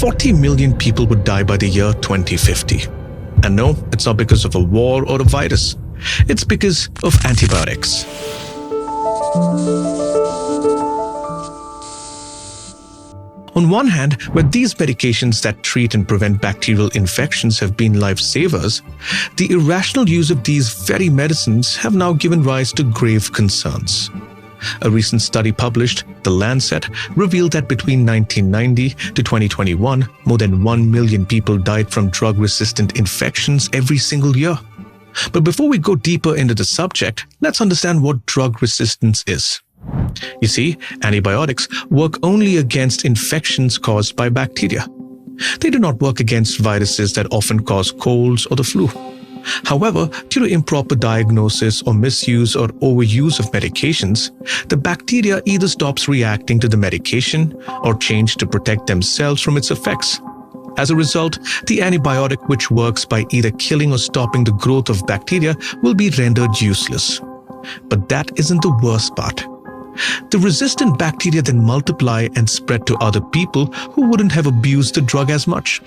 40 million people would die by the year 2050. And no, it's not because of a war or a virus. It's because of antibiotics. On one hand, where these medications that treat and prevent bacterial infections have been lifesavers, the irrational use of these very medicines have now given rise to grave concerns. A recent study published, The Lancet, revealed that between 1990 to 2021, more than 1 million people died from drug-resistant infections every single year. But before we go deeper into the subject, let's understand what drug resistance is. You see, antibiotics work only against infections caused by bacteria. They do not work against viruses that often cause colds or the flu. However, due to improper diagnosis or misuse or overuse of medications, the bacteria either stops reacting to the medication or change to protect themselves from its effects. As a result, the antibiotic, which works by either killing or stopping the growth of bacteria, will be rendered useless. But that isn't the worst part. The resistant bacteria then multiply and spread to other people who wouldn't have abused the drug as much.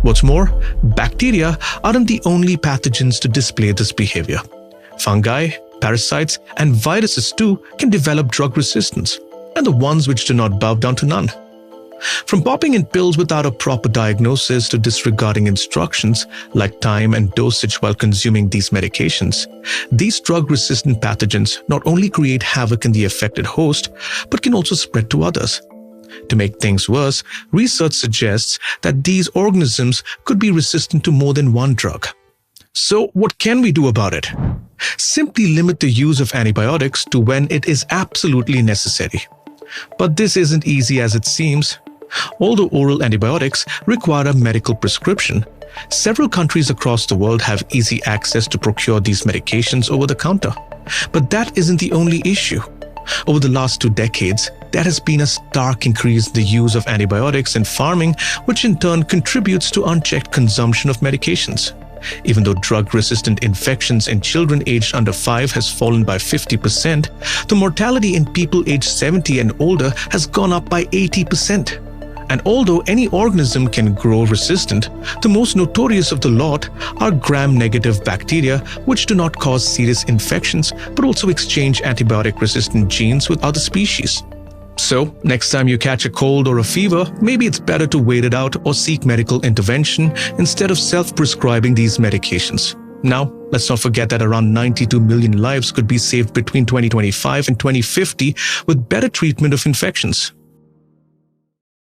What's more, bacteria aren't the only pathogens to display this behavior. Fungi, parasites, and viruses too can develop drug resistance, and the ones which do not bow down to none. From popping in pills without a proper diagnosis to disregarding instructions like time and dosage while consuming these medications, these drug-resistant pathogens not only create havoc in the affected host, but can also spread to others. To make things worse, research suggests that these organisms could be resistant to more than one drug. So what can we do about it? Simply limit the use of antibiotics to when it is absolutely necessary. But this isn't easy as it seems. Although oral antibiotics require a medical prescription, several countries across the world have easy access to procure these medications over the counter. But that isn't the only issue. Over the last 2 decades, there has been a stark increase in the use of antibiotics in farming, which in turn contributes to unchecked consumption of medications. Even though drug-resistant infections in children aged under 5 has fallen by 50%, the mortality in people aged 70 and older has gone up by 80%. And although any organism can grow resistant, the most notorious of the lot are gram-negative bacteria, which do not cause serious infections but also exchange antibiotic-resistant genes with other species. So, next time you catch a cold or a fever, maybe it's better to wait it out or seek medical intervention instead of self-prescribing these medications. Now, let's not forget that around 92 million lives could be saved between 2025 and 2050 with better treatment of infections.